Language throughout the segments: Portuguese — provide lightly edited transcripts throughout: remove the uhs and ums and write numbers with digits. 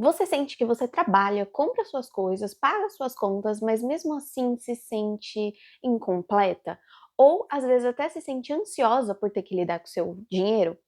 Você sente que você trabalha, compra suas coisas, paga suas contas, mas mesmo assim se sente incompleta? Ou às vezes até se sente ansiosa por ter que lidar com o seu dinheiro?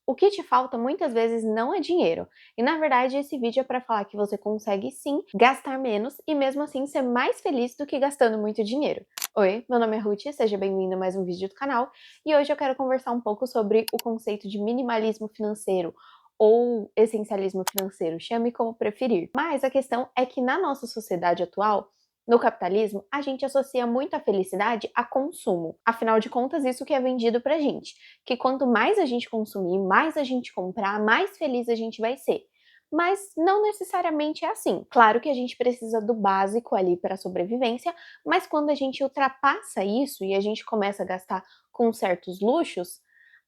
O que te falta muitas vezes não é dinheiro. E na verdade esse vídeo é para falar que você consegue sim gastar menos e mesmo assim ser mais feliz do que gastando muito dinheiro. Oi, meu nome é Ruth, seja bem-vindo a mais um vídeo do canal e hoje eu quero conversar um pouco sobre o conceito de minimalismo financeiro ou essencialismo financeiro, chame como preferir. Mas a questão é que na nossa sociedade atual, no capitalismo, a gente associa muito a felicidade a consumo. Afinal de contas, isso que é vendido pra gente, que quanto mais a gente consumir, mais a gente comprar, mais feliz a gente vai ser. Mas não necessariamente é assim. Claro que a gente precisa do básico ali para a sobrevivência, mas quando a gente ultrapassa isso e a gente começa a gastar com certos luxos,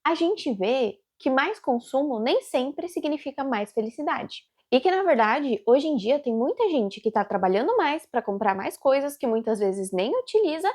a gente vê que mais consumo nem sempre significa mais felicidade. E que, na verdade, hoje em dia tem muita gente que está trabalhando mais para comprar mais coisas que muitas vezes nem utiliza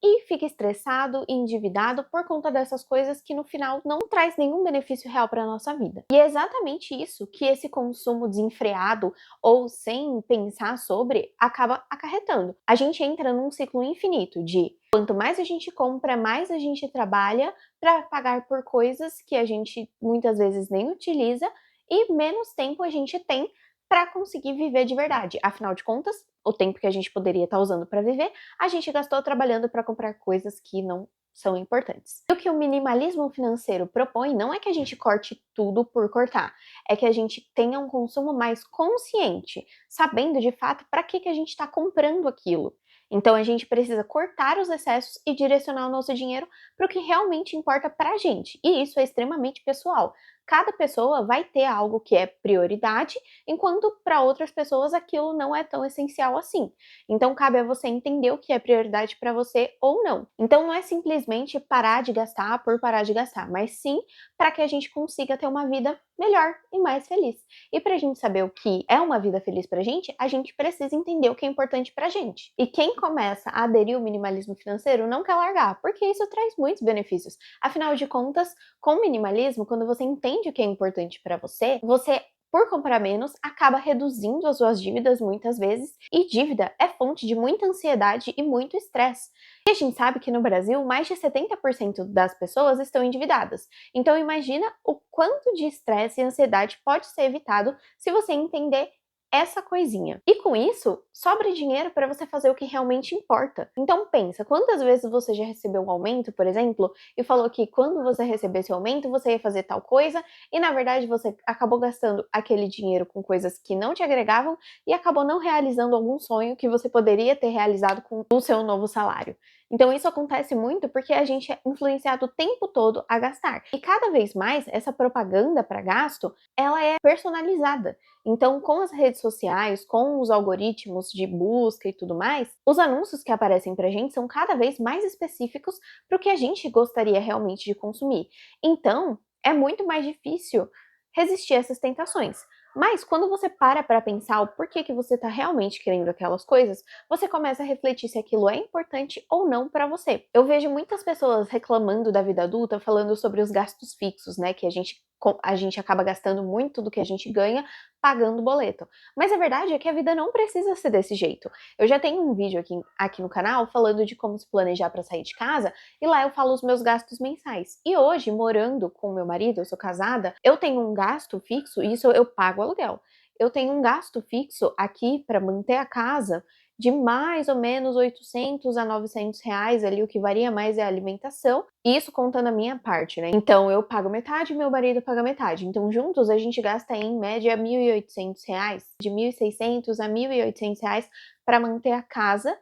e fica estressado e endividado por conta dessas coisas que no final não traz nenhum benefício real para a nossa vida. E é exatamente isso que esse consumo desenfreado ou sem pensar sobre acaba acarretando. A gente entra num ciclo infinito de quanto mais a gente compra, mais a gente trabalha para pagar por coisas que a gente muitas vezes nem utiliza e menos tempo a gente tem para conseguir viver de verdade. Afinal de contas, o tempo que a gente poderia estar usando para viver, a gente gastou trabalhando para comprar coisas que não são importantes. E o que o minimalismo financeiro propõe não é que a gente corte tudo por cortar, é que a gente tenha um consumo mais consciente, sabendo de fato para que a gente está comprando aquilo. Então a gente precisa cortar os excessos e direcionar o nosso dinheiro para o que realmente importa para a gente. E isso é extremamente pessoal. Cada pessoa vai ter algo que é prioridade, enquanto para outras pessoas aquilo não é tão essencial assim. Então cabe a você entender o que é prioridade para você ou não. Então não é simplesmente parar de gastar por parar de gastar, mas sim para que a gente consiga ter uma vida melhor e mais feliz. E para a gente saber o que é uma vida feliz para a gente precisa entender o que é importante para a gente. E quem começa a aderir ao minimalismo financeiro não quer largar, porque isso traz muitos benefícios. Afinal de contas, com o minimalismo, quando você entende o que é importante para você, você por comprar menos, acaba reduzindo as suas dívidas muitas vezes, e dívida é fonte de muita ansiedade e muito estresse. E a gente sabe que no Brasil, mais de 70% das pessoas estão endividadas. Então imagina o quanto de estresse e ansiedade pode ser evitado se você entender essa coisinha. E com isso, sobra dinheiro para você fazer o que realmente importa. Então pensa, quantas vezes você já recebeu um aumento, por exemplo, e falou que quando você receber esse aumento, você ia fazer tal coisa, e na verdade você acabou gastando aquele dinheiro com coisas que não te agregavam e acabou não realizando algum sonho que você poderia ter realizado com o seu novo salário. Então isso acontece muito porque a gente é influenciado o tempo todo a gastar. E cada vez mais essa propaganda para gasto, ela é personalizada. Então, com as redes sociais, com os algoritmos de busca e tudo mais, os anúncios que aparecem pra gente são cada vez mais específicos para o que a gente gostaria realmente de consumir. Então, é muito mais difícil resistir a essas tentações. Mas quando você para pensar o porquê que você está realmente querendo aquelas coisas, você começa a refletir se aquilo é importante ou não para você. Eu vejo muitas pessoas reclamando da vida adulta, falando sobre os gastos fixos, né, que a gente acaba gastando muito do que a gente ganha pagando boleto. Mas a verdade é que a vida não precisa ser desse jeito. Eu já tenho um vídeo aqui no canal falando de como se planejar para sair de casa, e lá eu falo os meus gastos mensais. E hoje, morando com meu marido, eu sou casada, eu tenho um gasto fixo, e isso eu pago aluguel. Eu tenho um gasto fixo aqui para manter a casa de mais ou menos 800 a 900 reais ali, o que varia mais é a alimentação, e isso contando a minha parte, né? Então eu pago metade, meu marido paga metade. Então juntos a gente gasta em média 1.800 reais, de 1.600 a 1.800 reais para manter a casa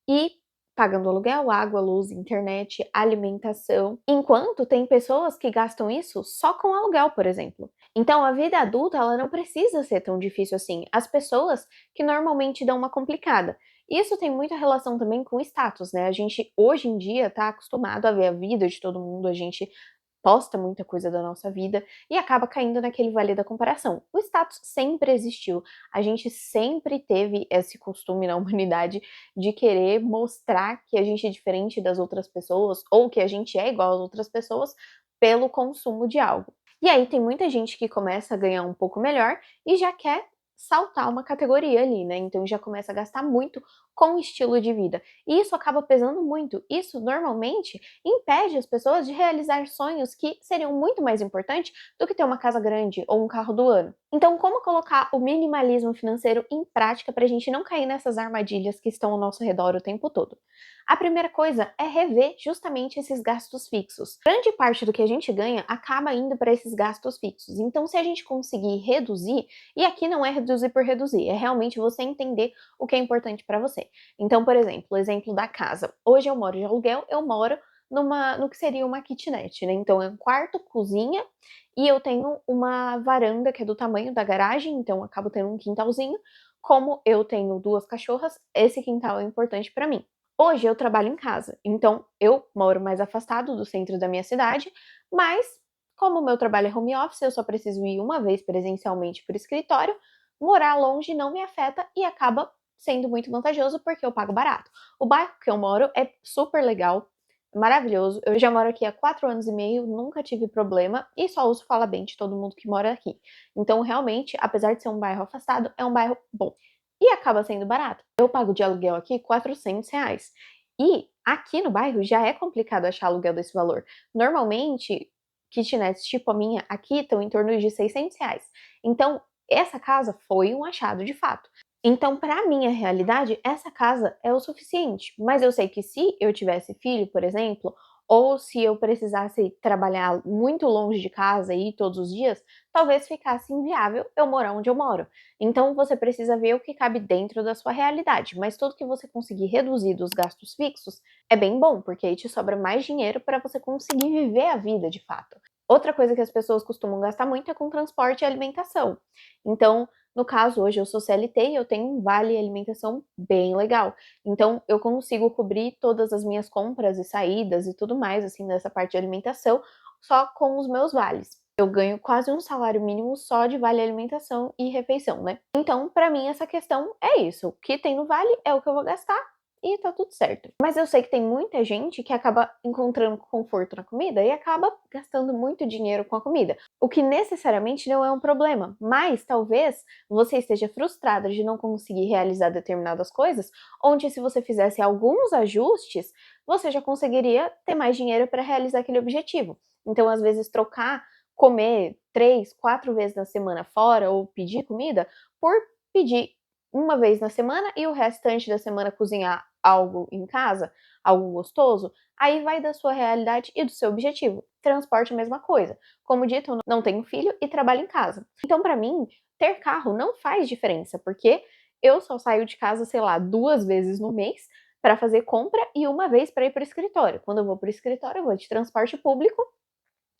e pagando aluguel, água, luz, internet, alimentação, enquanto tem pessoas que gastam isso só com aluguel, por exemplo. Então a vida adulta, ela não precisa ser tão difícil assim. As pessoas que normalmente dão uma complicada. Isso tem muita relação também com status, né? A gente hoje em dia tá acostumado a ver a vida de todo mundo, a gente posta muita coisa da nossa vida e acaba caindo naquele vale da comparação. O status sempre existiu, a gente sempre teve esse costume na humanidade de querer mostrar que a gente é diferente das outras pessoas ou que a gente é igual às outras pessoas pelo consumo de algo. E aí tem muita gente que começa a ganhar um pouco melhor e já quer saltar uma categoria ali, né? Então já começa a gastar muito com o estilo de vida. E isso acaba pesando muito. Isso normalmente impede as pessoas de realizar sonhos que seriam muito mais importantes do que ter uma casa grande ou um carro do ano. Então, como colocar o minimalismo financeiro em prática para a gente não cair nessas armadilhas que estão ao nosso redor o tempo todo? A primeira coisa é rever justamente esses gastos fixos. Grande parte do que a gente ganha acaba indo para esses gastos fixos. Então, se a gente conseguir reduzir, e aqui não é reduzir por reduzir, é realmente você entender o que é importante para você. Então, por exemplo, o exemplo da casa. Hoje eu moro de aluguel, eu moro no que seria uma kitnet, né? Então é um quarto, cozinha, e eu tenho uma varanda que é do tamanho da garagem, então acabo tendo um quintalzinho. Como eu tenho 2 cachorras, esse quintal é importante para mim. Hoje eu trabalho em casa, então eu moro mais afastado do centro da minha cidade, mas como o meu trabalho é home office, eu só preciso ir uma vez presencialmente para o escritório, morar longe não me afeta e acaba sendo muito vantajoso porque eu pago barato. O bairro que eu moro é super legal, maravilhoso. Eu já moro aqui há 4 anos e meio, nunca tive problema e só ouço falar bem de todo mundo que mora aqui. Então, realmente, apesar de ser um bairro afastado, é um bairro bom. E acaba sendo barato. Eu pago de aluguel aqui R$ 400. E aqui no bairro já é complicado achar aluguel desse valor. Normalmente, kitnets tipo a minha aqui estão em torno de R$ 600. Então, essa casa foi um achado de fato. Então, para minha realidade, essa casa é o suficiente. Mas eu sei que se eu tivesse filho, por exemplo, ou se eu precisasse trabalhar muito longe de casa e ir todos os dias, talvez ficasse inviável eu morar onde eu moro. Então, você precisa ver o que cabe dentro da sua realidade. Mas tudo que você conseguir reduzir dos gastos fixos é bem bom, porque aí te sobra mais dinheiro para você conseguir viver a vida de fato. Outra coisa que as pessoas costumam gastar muito é com transporte e alimentação. Então, no caso, hoje eu sou CLT e eu tenho um vale alimentação bem legal. Então, eu consigo cobrir todas as minhas compras e saídas e tudo mais, assim, dessa parte de alimentação, só com os meus vales. Eu ganho quase um salário mínimo só de vale alimentação e refeição, né? Então, pra mim, essa questão é isso. O que tem no vale é o que eu vou gastar e tá tudo certo. Mas eu sei que tem muita gente que acaba encontrando conforto na comida e acaba gastando muito dinheiro com a comida. O que necessariamente não é um problema, mas talvez você esteja frustrada de não conseguir realizar determinadas coisas, onde se você fizesse alguns ajustes, você já conseguiria ter mais dinheiro para realizar aquele objetivo. Então, às vezes, trocar comer 3, 4 vezes na semana fora ou pedir comida por pedir uma vez na semana e o restante da semana cozinhar algo em casa, algo gostoso, aí vai da sua realidade e do seu objetivo. Transporte, mesma coisa. Como dito, eu não tenho filho e trabalho em casa. Então, para mim, ter carro não faz diferença, porque eu só saio de casa, sei lá, 2 vezes no mês para fazer compra e uma vez para ir para o escritório. Quando eu vou para o escritório, eu vou de transporte público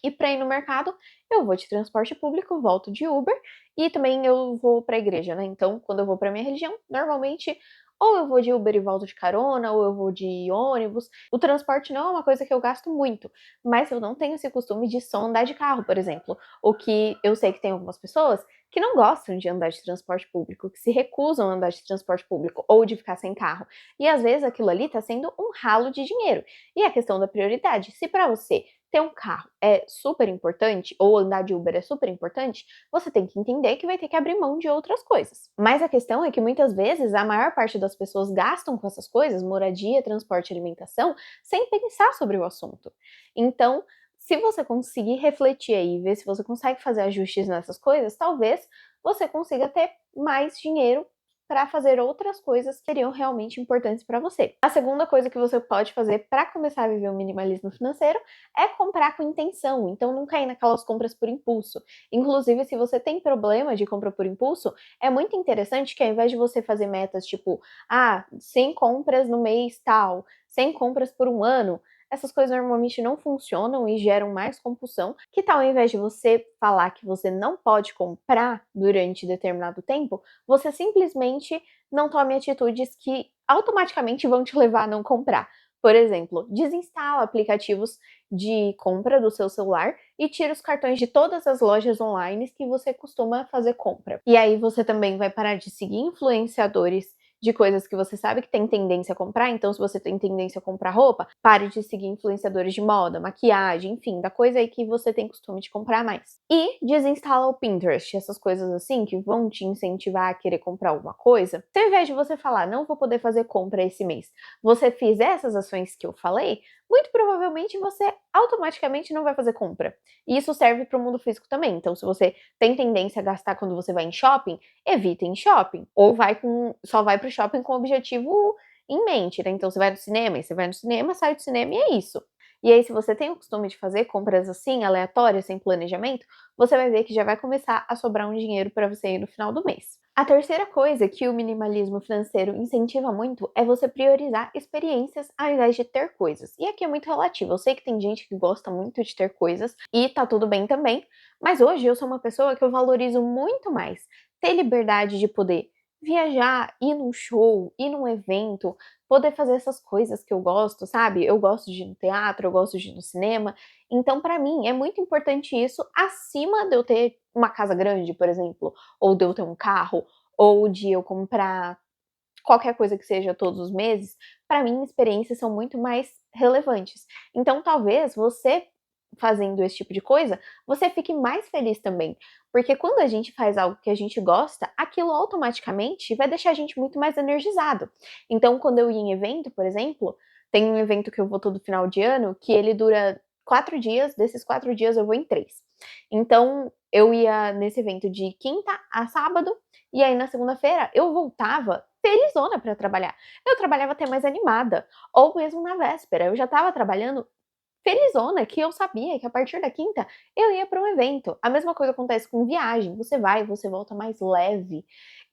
e para ir no mercado, eu vou de transporte público, volto de Uber e também eu vou para a igreja, né? Então, quando eu vou para minha religião, normalmente ou eu vou de Uber e volto de carona, ou eu vou de ônibus. O transporte não é uma coisa que eu gasto muito, mas eu não tenho esse costume de só andar de carro, por exemplo. O que eu sei que tem algumas pessoas que não gostam de andar de transporte público, que se recusam a andar de transporte público ou de ficar sem carro. E às vezes aquilo ali está sendo um ralo de dinheiro. E a questão da prioridade, se para você ter um carro é super importante, ou andar de Uber é super importante, você tem que entender que vai ter que abrir mão de outras coisas. Mas a questão é que muitas vezes a maior parte das pessoas gastam com essas coisas, moradia, transporte e alimentação, sem pensar sobre o assunto. Então, se você conseguir refletir aí e ver se você consegue fazer ajustes nessas coisas, talvez você consiga ter mais dinheiro para fazer outras coisas que seriam realmente importantes para você. A segunda coisa que você pode fazer para começar a viver o minimalismo financeiro é comprar com intenção, então não cair naquelas compras por impulso. Inclusive, se você tem problema de compra por impulso, é muito interessante que ao invés de você fazer metas tipo, 100 compras no mês tal, 100 compras por um ano, essas coisas normalmente não funcionam e geram mais compulsão. Que tal, ao invés de você falar que você não pode comprar durante determinado tempo, você simplesmente não tome atitudes que automaticamente vão te levar a não comprar? Por exemplo, desinstala aplicativos de compra do seu celular e tira os cartões de todas as lojas online que você costuma fazer compra. E aí você também vai parar de seguir influenciadores de coisas que você sabe que tem tendência a comprar. Então, se você tem tendência a comprar roupa, pare de seguir influenciadores de moda, maquiagem, enfim, da coisa aí que você tem costume de comprar mais. E desinstala o Pinterest, essas coisas assim que vão te incentivar a querer comprar alguma coisa. Se ao invés de você falar, não vou poder fazer compra esse mês, você fizer essas ações que eu falei, muito provavelmente você automaticamente não vai fazer compra. E isso serve para o mundo físico também. Então, se você tem tendência a gastar quando você vai em shopping, evita em shopping. Ou só vai para o shopping com o objetivo em mente, né? Então, você vai no cinema, e você vai no cinema, sai do cinema e é isso. E aí, se você tem o costume de fazer compras assim, aleatórias, sem planejamento, você vai ver que já vai começar a sobrar um dinheiro para você ir no final do mês. A terceira coisa que o minimalismo financeiro incentiva muito é você priorizar experiências ao invés de ter coisas. E aqui é muito relativo. Eu sei que tem gente que gosta muito de ter coisas e tá tudo bem também, mas hoje eu sou uma pessoa que eu valorizo muito mais ter liberdade de poder viajar, ir num show, ir num evento, poder fazer essas coisas que eu gosto, sabe? Eu gosto de ir no teatro, eu gosto de ir no cinema. Então, para mim, é muito importante isso acima de eu ter uma casa grande, por exemplo, ou de eu ter um carro, ou de eu comprar qualquer coisa que seja todos os meses. Para mim, experiências são muito mais relevantes. Então, talvez você fazendo esse tipo de coisa, você fique mais feliz também. Porque quando a gente faz algo que a gente gosta, aquilo automaticamente vai deixar a gente muito mais energizado. Então, quando eu ia em evento, por exemplo, tem um evento que eu vou todo final de ano que ele dura 4 dias, desses 4 dias eu vou em 3. Então, eu ia nesse evento de quinta a sábado, e aí na segunda-feira eu voltava felizona para trabalhar. Eu trabalhava até mais animada, ou mesmo na véspera, eu já estava trabalhando felizona, que eu sabia que a partir da quinta eu ia para um evento. A mesma coisa acontece com viagem, você vai, você volta mais leve.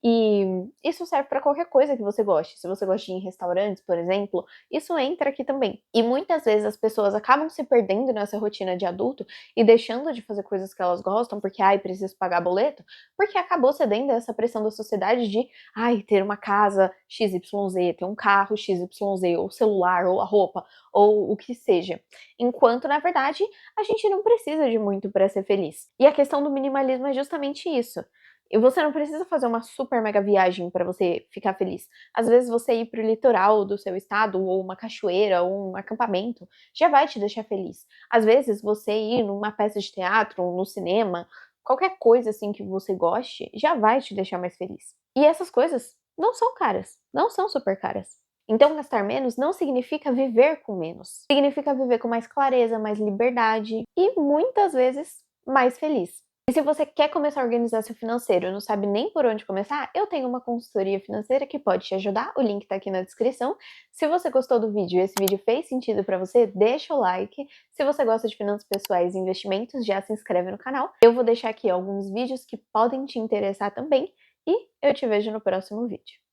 E isso serve para qualquer coisa que você goste. Se você gosta de ir em restaurantes, por exemplo, isso entra aqui também. E muitas vezes as pessoas acabam se perdendo nessa rotina de adulto e deixando de fazer coisas que elas gostam porque, ai, preciso pagar boleto, porque acabou cedendo a essa pressão da sociedade de, ai, ter uma casa XYZ, ter um carro XYZ, ou celular, ou a roupa, ou o que seja. Enquanto, na verdade, a gente não precisa de muito para ser feliz. E a questão do minimalismo é justamente isso. E você não precisa fazer uma super mega viagem para você ficar feliz. Às vezes você ir para o litoral do seu estado, ou uma cachoeira, ou um acampamento, já vai te deixar feliz. Às vezes você ir numa peça de teatro, ou no cinema, qualquer coisa assim que você goste, já vai te deixar mais feliz. E essas coisas não são caras, não são super caras. Então, gastar menos não significa viver com menos. Significa viver com mais clareza, mais liberdade e muitas vezes mais feliz. E se você quer começar a organizar seu financeiro e não sabe nem por onde começar, eu tenho uma consultoria financeira que pode te ajudar. O link tá aqui na descrição. Se você gostou do vídeo e esse vídeo fez sentido para você, deixa o like. Se você gosta de finanças pessoais e investimentos, já se inscreve no canal. Eu vou deixar aqui alguns vídeos que podem te interessar também e eu te vejo no próximo vídeo.